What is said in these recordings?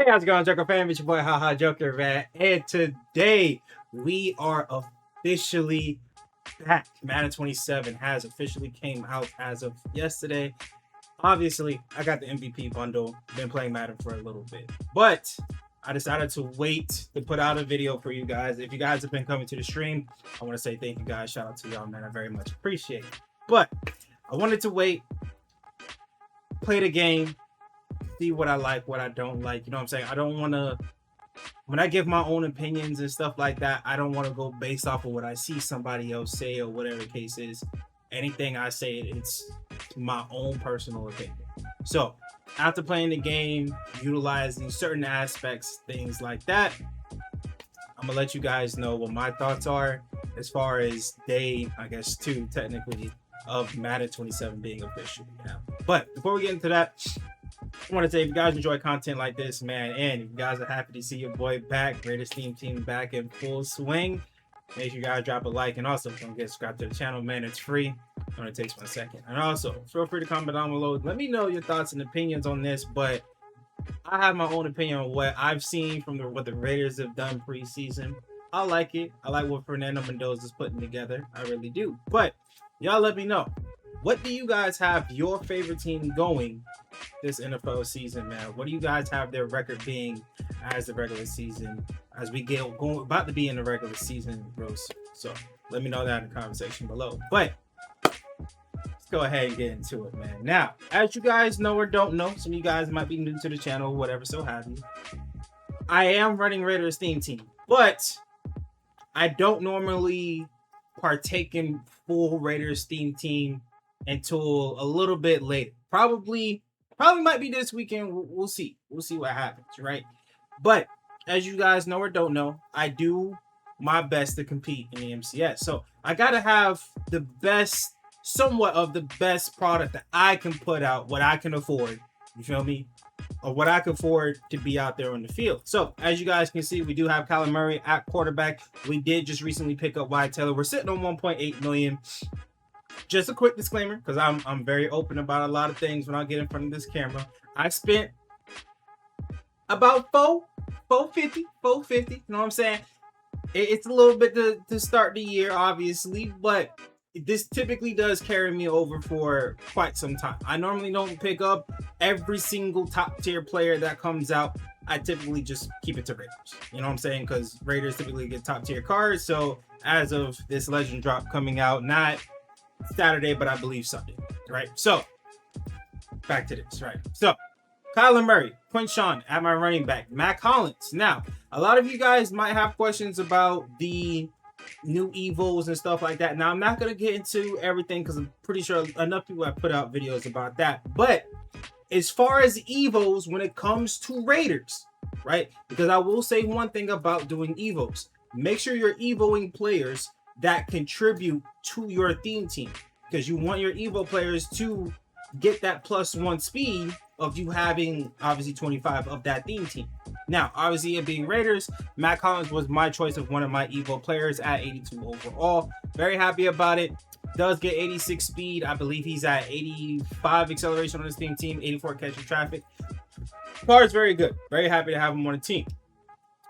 Hey, how's it going, Joker fam? It's your boy, Haha Joker, man. And today we are officially back. Madden 27 has officially came out as of yesterday. Obviously, I got the MVP bundle. Been playing Madden for a little bit, but I decided to wait to put out a video for you guys. If you guys have been coming to the stream, I want to say thank you guys. Shout out to y'all, man. I very much appreciate it. But I wanted to wait, play the game, see what I like, what I don't like. You know what I'm saying? I don't want to, when I give my own opinions and stuff like that, I don't want to go based off of what I see somebody else say or whatever the case is. Anything I say, it's my own personal opinion. So after playing the game, utilizing certain aspects, things like that, I'm gonna let you guys know what my thoughts are as far as day, I guess, 2 technically of Madden 27 being officially out. But before we get into that, I want to say if you guys enjoy content like this, man, and if you guys are happy to see your boy back, Greatest Team back in full swing, make sure you guys drop a like, and also don't get subscribed to the channel, man. It's free. It only takes 1 second. And also feel free to comment down below. Let me know your thoughts and opinions on this, but I have my own opinion on what I've seen from what the Raiders have done preseason. I like it. I like what Fernando Mendoza's putting together. I really do. But y'all let me know. What do you guys have your favorite team going this NFL season, man? What do you guys have their record being as the regular season, as we get about to be in the regular season, bros? So let me know that in the conversation below. But let's go ahead and get into it, man. Now, as you guys know or don't know, some of you guys might be new to the channel, whatever, so have you. I am running Raiders theme team, but I don't normally partake in full Raiders theme team until a little bit later. Probably might be this weekend. We'll see. We'll see what happens, right? But as you guys know or don't know, I do my best to compete in the MCS. So I gotta have the best, somewhat of the best product that I can put out, what I can afford. You feel me? Or what I can afford to be out there on the field. So as you guys can see, we do have Kyler Murray at quarterback. We did just recently pick up Wyatt Taylor. We're sitting on 1.8 million. Just a quick disclaimer, because I'm very open about a lot of things when I get in front of this camera. I spent about 450, you know what I'm saying? It's a little bit to start the year, obviously, but this typically does carry me over for quite some time. I normally don't pick up every single top tier player that comes out. I typically just keep it to Raiders. You know what I'm saying? Because Raiders typically get top tier cards. So as of this legend drop coming out, not Saturday, but I believe Sunday, right? So back to this, right? So Kyler Murray, Quinshawn at my running back, Mac Hollins. Now, a lot of you guys might have questions about the new evos and stuff like that. Now, I'm not going to get into everything because I'm pretty sure enough people have put out videos about that. But as far as evos, when it comes to Raiders, right? Because I will say one thing about doing evos. Make sure you're evoing players that contribute to your theme team, because you want your Evo players to get that +1 speed of you having obviously 25 of that theme team. Now, obviously it being Raiders, Mac Hollins was my choice of one of my Evo players at 82 overall. Very happy about it. Does get 86 speed. I believe he's at 85 acceleration on his theme team, 84 catching traffic. Car is very good. Very happy to have him on the team.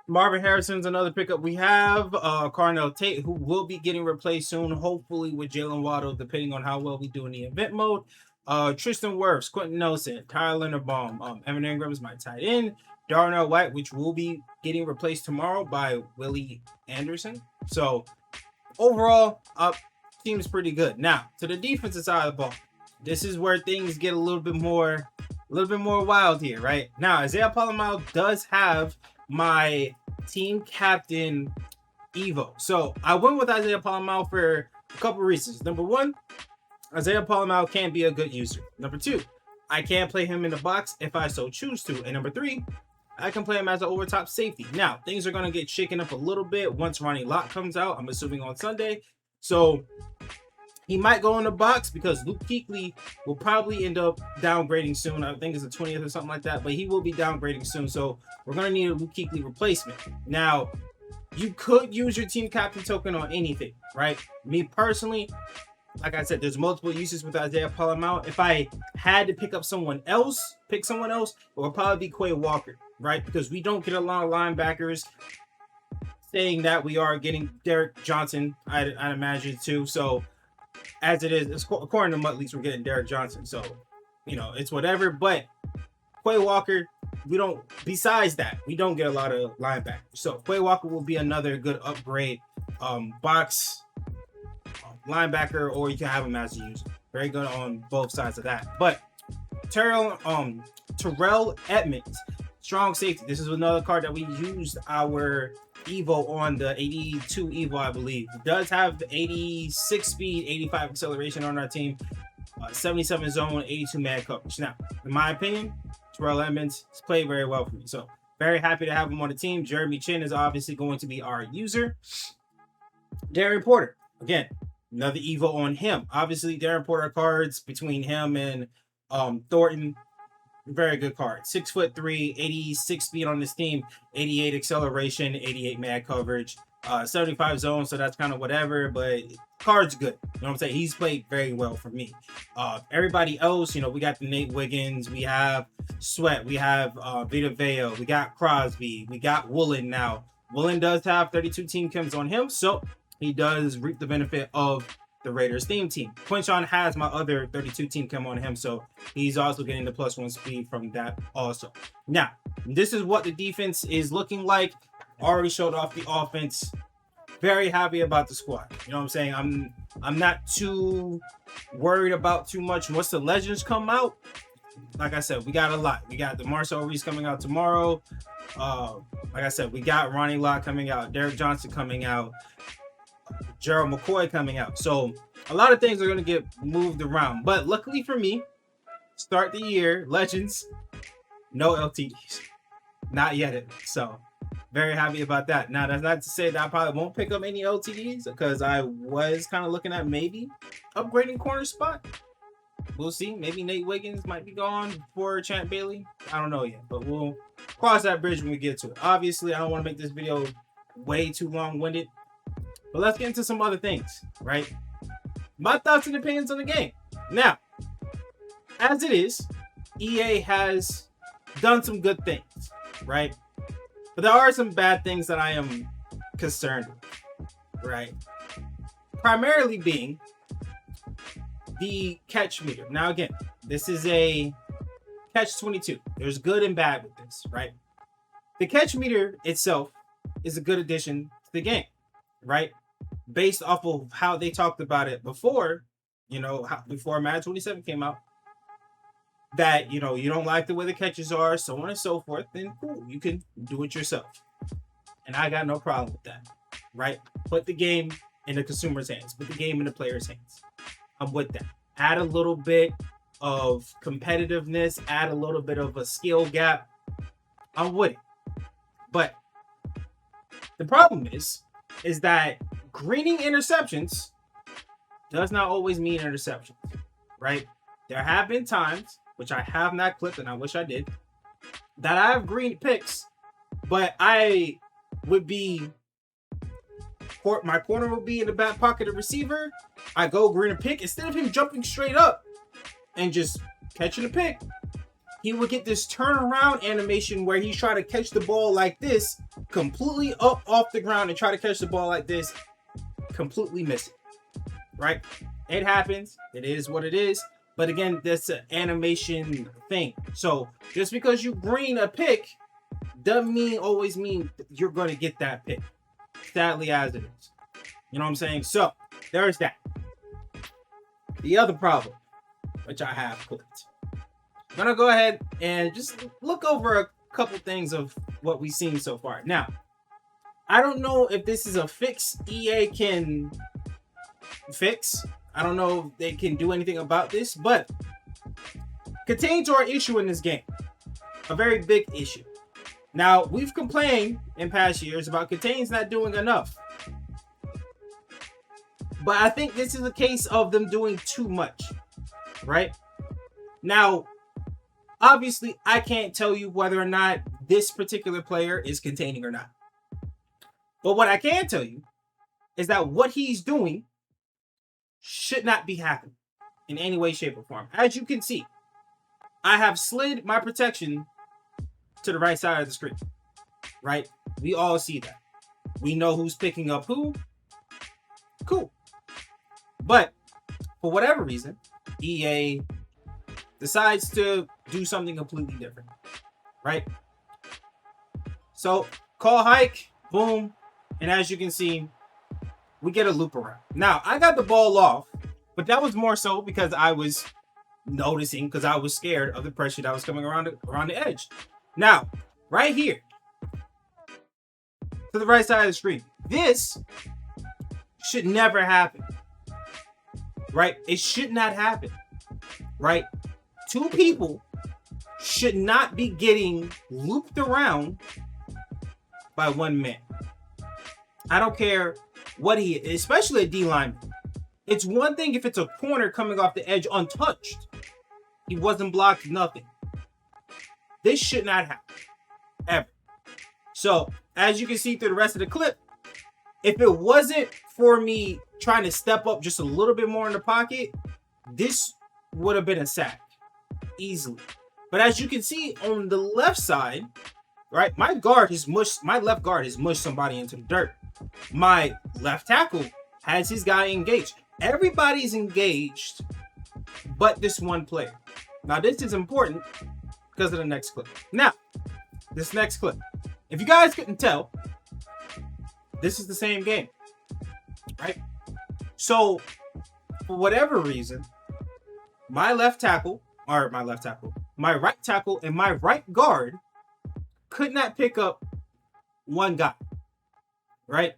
Marvin Harrison's another pickup. We have Carnell Tate, who will be getting replaced soon, hopefully with Jalen Waddle, depending on how well we do in the event mode. Tristan Wirfs, Quentin Nelson, Tyler Linderbaum, Evan Ingram is my tight end. Darnell White, which will be getting replaced tomorrow by Willie Anderson. So overall, team is pretty good. Now, to the defensive side of the ball, this is where things get a little bit more wild here, right? Now, Isaiah Palomino does have my team captain Evo. So I went with Isaiah Palomino for a couple reasons. Number one, Isaiah Palomino can be a good user. Number two, I can play him in the box if I so choose to. And number three, I can play him as an overtop safety. Now, things are going to get shaken up a little bit once Ronnie Lott comes out, I'm assuming on Sunday. So he might go in the box because Luke Kuechly will probably end up downgrading soon. I think it's the 20th or something like that, but he will be downgrading soon. So we're going to need a Luke Kuechly replacement. Now, you could use your team captain token on anything, right? Me personally, like I said, there's multiple uses with Isaiah Palomino. If I had to pick someone else, it would probably be Quay Walker. right? Because we don't get a lot of linebackers. Saying that we are getting Derek Johnson, I'd imagine too. So as it is, according to Mutt Leaks, we're getting Derek Johnson. So, it's whatever. But Quay Walker, we don't, besides that, we don't get a lot of linebackers. So Quay Walker will be another good upgrade box linebacker, or you can have him as a user. Very good on both sides of that. But Terrell Edmonds, strong safety. This is another card that we used our Evo on, the 82 Evo, I believe. It does have 86 speed, 85 acceleration on our team, 77 zone, 82 man coverage. Now, in my opinion, Terrell Edmonds has played very well for me. So very happy to have him on the team. Jeremy Chin is obviously going to be our user. Darren Porter, again, another Evo on him. Obviously, Darren Porter cards between him and Thornton, very good card. 6'3", 86 speed on this team, 88 acceleration, 88 man coverage, 75 zone. So that's kind of whatever, but card's good. You know what I'm saying? He's played very well for me. Everybody else, we got the Nate Wiggins, we have Sweat, we have Vita Vea, we got Crosby, we got Woolen now. Woolen does have 32 team chems on him, so he does reap the benefit of the Raiders theme team. Quinchon has my other 32 team chem on him, so he's also getting the +1 speed from that also. Now, this is what the defense is looking like. Already showed off the offense. Very happy about the squad. You know what I'm saying? I'm not too worried about too much. Once the legends come out, like I said, we got a lot. We got the Marcel Reese coming out tomorrow. Like I said, we got Ronnie Lott coming out, Derek Johnson coming out, Gerald McCoy coming out. So a lot of things are going to get moved around. But luckily for me, start the year, Legends, no LTDs. Not yet. So very happy about that. Now, that's not to say that I probably won't pick up any LTDs, because I was kind of looking at maybe upgrading corner spot. We'll see. Maybe Nate Wiggins might be gone for Champ Bailey. I don't know yet, but we'll cross that bridge when we get to it. Obviously, I don't want to make this video way too long-winded. But let's get into some other things, right? My thoughts and opinions on the game. Now, as it is, EA has done some good things, right? But there are some bad things that I am concerned with, right? Primarily being the catch meter. Now, again, this is a catch-22. There's good and bad with this, right? The catch meter itself is a good addition to the game, right? Based off of how they talked about it before, before Madden 27 came out, that, you don't like the way the catches are, so on and so forth, then cool, you can do it yourself. And I got no problem with that, right? Put the game in the consumer's hands, put the game in the player's hands. I'm with that. Add a little bit of competitiveness, add a little bit of a skill gap. I'm with it. But the problem is that greening interceptions does not always mean interceptions, right? There have been times, which I have not clipped and I wish I did, that I have greened picks, but I would be, my corner would be in the back pocket of receiver. I go green a pick. Instead of him jumping straight up and just catching a pick, he would get this turnaround animation where he's trying to catch the ball like this, completely up off the ground, and try to catch the ball like this, completely miss it, right? It happens. It is what it is. But again, that's an animation thing. So just because you green a pick doesn't always mean you're going to get that pick. Sadly as it is. You know what I'm saying? So there's that. The other problem, which I have clipped. I'm going to go ahead and just look over a couple things of what we've seen so far. Now, I don't know if this is a fix EA can fix. I don't know if they can do anything about this, but contains are an issue in this game. A very big issue. Now, we've complained in past years about contains not doing enough. But I think this is a case of them doing too much, right? Now, obviously, I can't tell you whether or not this particular player is containing or not. But what I can tell you is that what he's doing should not be happening in any way, shape, or form. As you can see, I have slid my protection to the right side of the screen, right? We all see that. We know who's picking up who. Cool. But for whatever reason, EA decides to do something completely different, right? So call hike, boom, and as you can see, we get a loop around. Now, I got the ball off, but that was more so because I was noticing, because I was scared of the pressure that was coming around the edge. Now, right here, to the right side of the screen, this should never happen, right? It should not happen, right? Two people should not be getting looped around by one man. I don't care what he is, especially a D lineman. It's one thing if it's a corner coming off the edge untouched. He wasn't blocked, nothing. This should not happen, ever. So, as you can see through the rest of the clip, if it wasn't for me trying to step up just a little bit more in the pocket, this would have been a sack, easily. But as you can see on the left side, right, my left guard has mushed somebody into the dirt. My left tackle has his guy engaged. Everybody's engaged, but this one player. Now, this is important because of the next clip. Now, this next clip. If you guys couldn't tell, this is the same game, right? So, for whatever reason, my right tackle and my right guard could not pick up one guy, right?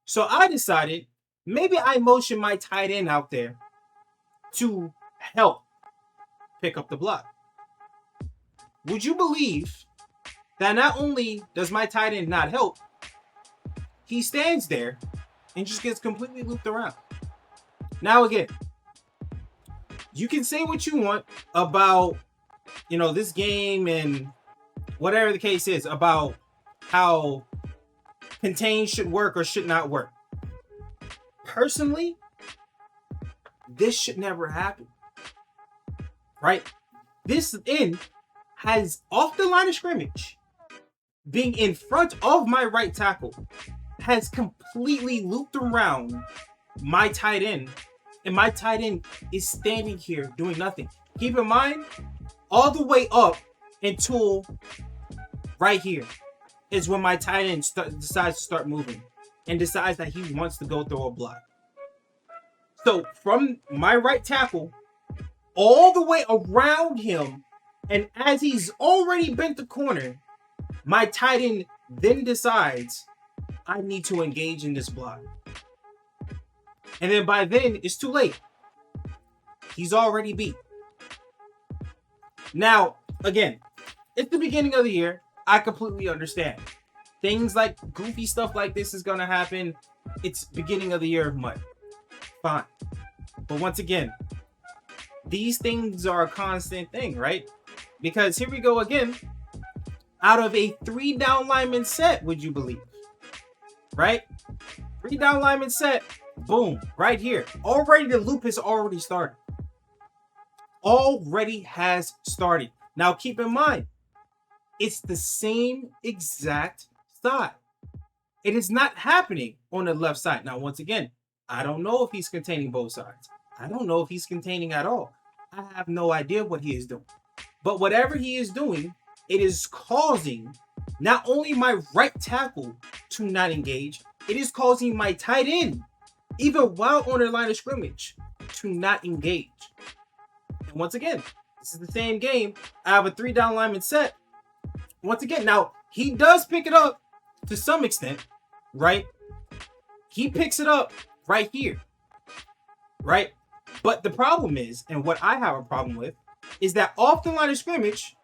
So I decided maybe I motion my tight end out there to help pick up the block. Would you believe that not only does my tight end not help, he stands there and just gets completely looped around. Now again, you can say what you want about, this game and whatever the case is about how contain should work or should not work. Personally, this should never happen, right? This end has, off the line of scrimmage, being in front of my right tackle, has completely looped around my tight end, and my tight end is standing here doing nothing. Keep in mind, all the way up until right here is when my tight end decides to start moving and decides that he wants to go throw a block. So from my right tackle all the way around him, and as he's already bent the corner, my tight end then decides I need to engage in this block. And then by then, it's too late. He's already beat. Now, again, it's the beginning of the year. I completely understand. Things like goofy stuff like this is going to happen. It's beginning of the year of mud. Fine. But once again, these things are a constant thing, right? Because here we go again. Out of a 3-down lineman set, would you believe? Right? 3-down lineman set. Boom. Right here. Already the loop has already started. Already has started. Now keep in mind, it's the same exact side. It is not happening on the left side. Now, once again, I don't know if he's containing both sides. I don't know if he's containing at all. I have no idea what he is doing. But whatever he is doing, it is causing not only my right tackle to not engage, it is causing my tight end, even while on the line of scrimmage, to not engage. And once again, this is the same game. I have a 3-down lineman set. Once again, now, he does pick it up to some extent, right? He picks it up right here, right? But the problem is, and what I have a problem with, is that off the line of scrimmage,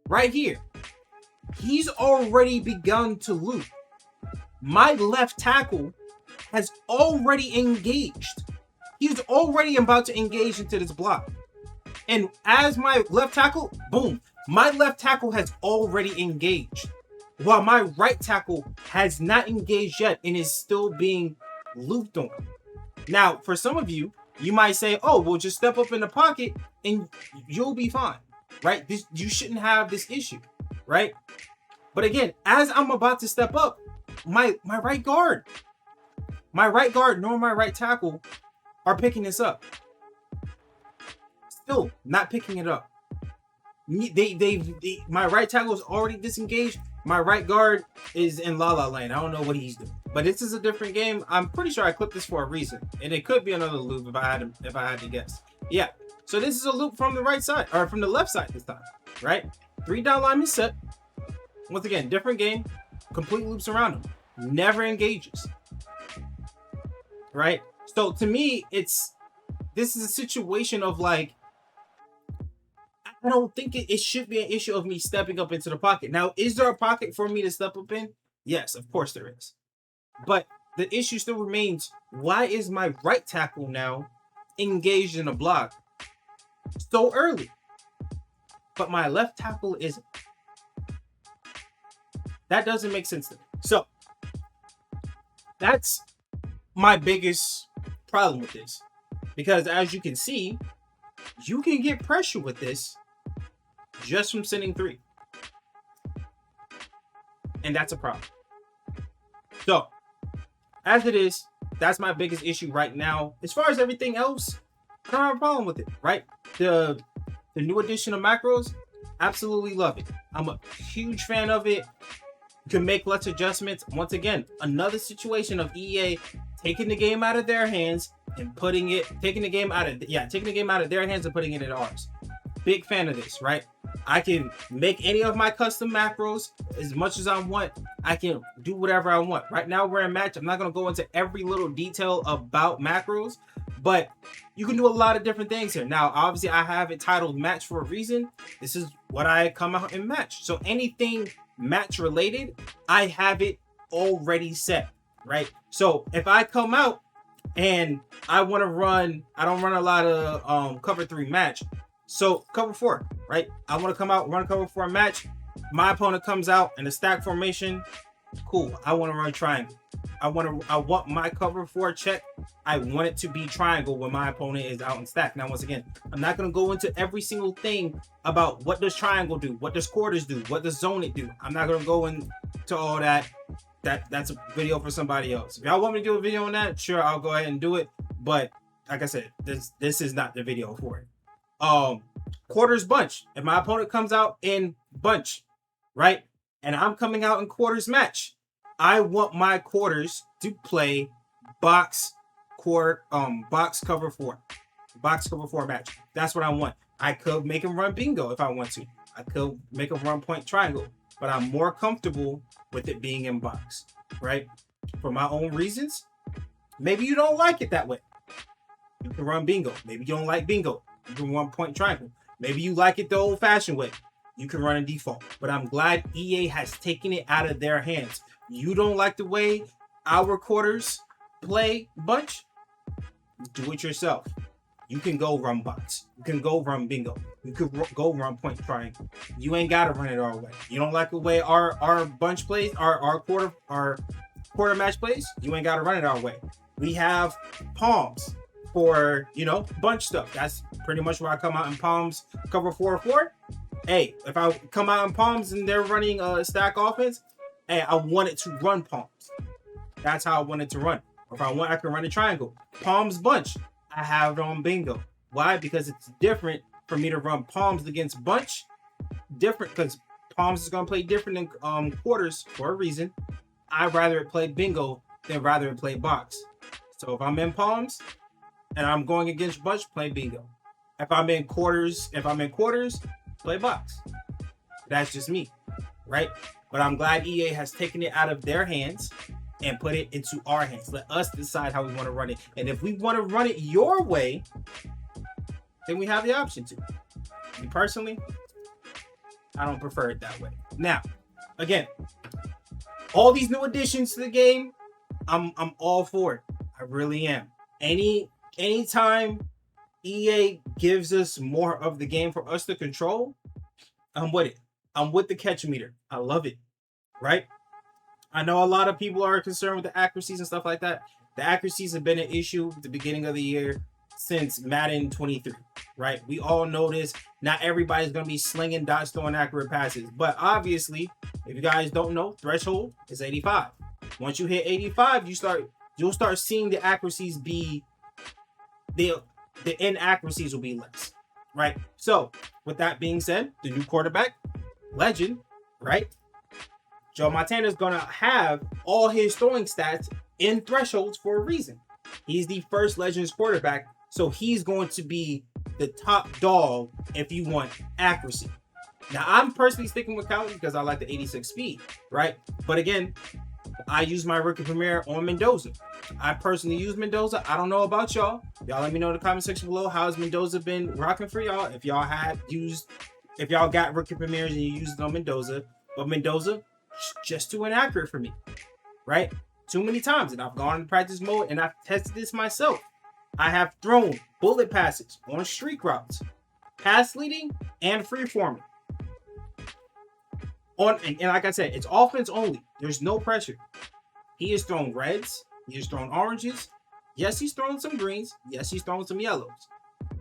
right here, he's already begun to loop. My left tackle has already engaged. He's already about to engage into this block. And as my left tackle, boom, my left tackle has already engaged, while my right tackle has not engaged yet and is still being looped on. Now, for some of you, you might say, oh, well, just step up in the pocket and you'll be fine. right? You shouldn't have this issue, right? But again, as I'm about to step up, my right guard nor my right tackle are picking this up. Still not picking it up. My right tackle is already disengaged. My right guard is in La La Land. I don't know what he's doing. But this is a different game. I'm pretty sure I clipped this for a reason. And it could be another loop if I had to guess. Yeah. So this is a loop from the right side, or from the left side this time, right? 3 down linemen set. Once again, different game. Complete loops around him. Never engages. Right? So to me, this is a situation of like, I don't think it should be an issue of me stepping up into the pocket. Now, is there a pocket for me to step up in? Yes, of course there is. But the issue still remains, why is my right tackle now engaged in a block so early? But my left tackle isn't. That doesn't make sense to me. So, that's my biggest problem with this. Because as you can see, you can get pressure with this just from sending 3. And that's a problem. So, as it is, that's my biggest issue right now. As far as everything else, I don't have a problem with it, right? The new edition of macros, absolutely love it. I'm a huge fan of it. You can make less adjustments. Once again, another situation of EA taking the game out of their hands and taking the game out of their hands and putting it in ours. Big fan of this, right? I can make any of my custom macros as much as I want. I can do whatever I want. Right now we're in match. I'm not going to go into every little detail about macros, but you can do a lot of different things here. Now, obviously I have it titled match for a reason. This is what I come out in match. So anything match related, I have it already set, right? So if I come out and I want to run, I don't run a lot of cover 3 match. So cover 4, right? I want to come out, run cover 4 match. My opponent comes out in a stack formation. Cool. I want to run triangle. I want my cover 4 check. I want it to be triangle when my opponent is out in stack. Now, once again, I'm not going to go into every single thing about what does triangle do, what does quarters do, what does zone it do. I'm not going to go into all that. That's a video for somebody else. If y'all want me to do a video on that, sure, I'll go ahead and do it. But like I said, this is not the video for it. Quarters bunch. If my opponent comes out in bunch, right, and I'm coming out in quarters match, I want my quarters to play box cover 4 match. That's what I want. I could make him run bingo if I want to. I could make him run point triangle, but I'm more comfortable with it being in box, right? For my own reasons. Maybe you don't like it that way. You can run bingo. Maybe you don't like bingo. You can run point triangle. Maybe you like it the old-fashioned way. You can run a default. But I'm glad EA has taken it out of their hands. You don't like the way our quarters play bunch? Do it yourself. You can go run box. You can go run bingo. You can go run point triangle. You ain't got to run it our way. You don't like the way our bunch plays, our quarter match plays? You ain't got to run it our way. We have palms for, bunch stuff. That's pretty much where I come out in palms, cover 4-4. Hey, if I come out in palms and they're running a stack offense, hey, I want it to run palms. That's how I want it to run. Or if I want, I can run a triangle. Palms bunch, I have it on bingo. Why? Because it's different for me to run palms against bunch. Different, because palms is going to play different than quarters for a reason. I'd rather it play bingo than rather it play box. So if I'm in palms, and I'm going against bunch, play bingo. If I'm in quarters, play box. That's just me, right? But I'm glad EA has taken it out of their hands and put it into our hands. Let us decide how we want to run it. And if we want to run it your way, then we have the option to. Me personally, I don't prefer it that way. Now, again, all these new additions to the game, I'm all for it. I really am. Anytime EA gives us more of the game for us to control, I'm with it. I'm with the catch meter. I love it, right? I know a lot of people are concerned with the accuracies and stuff like that. The accuracies have been an issue at the beginning of the year. since Madden 23, right? We all know this. Not everybody's going to be slinging dots, throwing accurate passes. But obviously, if you guys don't know, threshold is 85. Once you hit 85, you'll start seeing the accuracies be the inaccuracies will be less, right? So with that being said, the new quarterback, legend, right? Joe Montana is gonna have all his throwing stats in thresholds for a reason. He's the first Legends quarterback, so he's going to be the top dog if you want accuracy. Now, I'm personally sticking with Cowley because I like the 86 speed, right? But again, I use my rookie premiere on Mendoza. I personally use Mendoza. I don't know about y'all. Y'all let me know in the comment section below, how has Mendoza been rocking for y'all? If y'all got rookie premieres and you used it on Mendoza, but Mendoza just too inaccurate for me, right? Too many times, and I've gone in practice mode and I've tested this myself. I have thrown bullet passes on streak routes, pass leading, and free forming. And like I said, it's offense only. There's no pressure. He has thrown reds. He has thrown oranges. Yes, he's thrown some greens. Yes, he's thrown some yellows.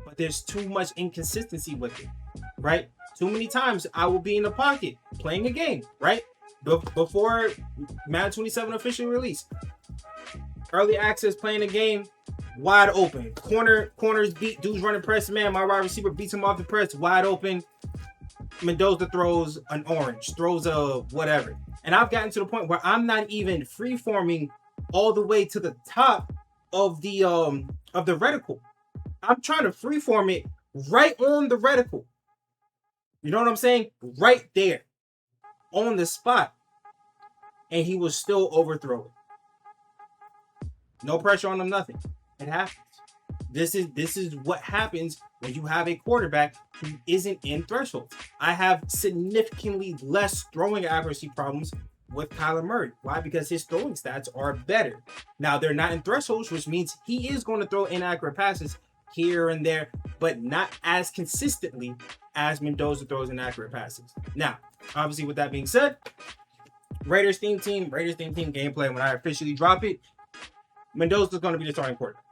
But there's too much inconsistency with it, right? Too many times I will be in the pocket playing a game, right? Before Madden 27 official release. Early access playing a game, wide open. Corners beat, dudes running press man. My wide receiver beats him off the press, wide open. Mendoza throws an orange, throws a whatever. And I've gotten to the point where I'm not even free forming all the way to the top of the reticle. I'm trying to free form it right on the reticle. You know what I'm saying? Right there. On the spot. And he will still overthrow it. No pressure on him, nothing. It happens. This is what happens when you have a quarterback who isn't in threshold. I have significantly less throwing accuracy problems with Kyler Murray. Why? Because his throwing stats are better. Now, they're not in thresholds, which means he is going to throw inaccurate passes here and there, but not as consistently as Mendoza throws inaccurate passes. Now, obviously, with that being said, Raiders theme team gameplay, when I officially drop it, Mendoza's going to be the starting quarterback.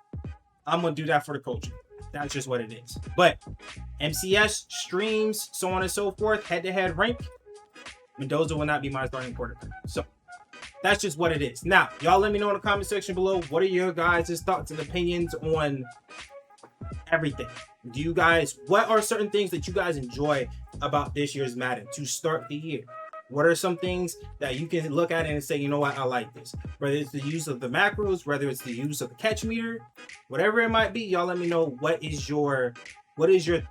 I'm going to do that for the culture. That's just what it is. But MCS, streams, so on and so forth, head-to-head rank, Mendoza will not be my starting quarterback. So that's just what it is. Now, y'all let me know in the comment section below, what are your guys' thoughts and opinions on everything? What are certain things that you guys enjoy about this year's Madden to start the year? What are some things that you can look at it and say, you know what, I like this? Whether it's the use of the macros, whether it's the use of the catch meter, whatever it might be, y'all let me know what is your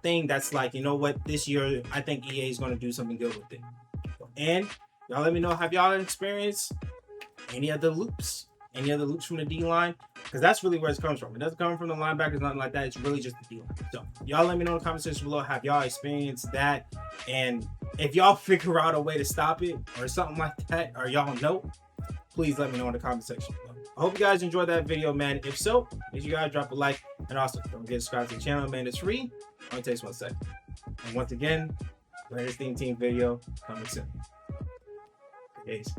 thing that's like, you know what, this year I think EA is going to do something good with it. And y'all let me know, have y'all experienced any other loops from the D-line? Because that's really where it comes from. It doesn't come from the linebackers, nothing like that. It's really just the D-line. So y'all let me know in the comment section below, have y'all experienced that? And if y'all figure out a way to stop it or something like that, or y'all know, please let me know in the comment section below. I hope you guys enjoyed that video, man. If so, make sure you guys drop a like. And also, don't forget to subscribe to the channel, man. It's free. It only takes 1 second. And once again, Raiders theme video coming soon. Peace.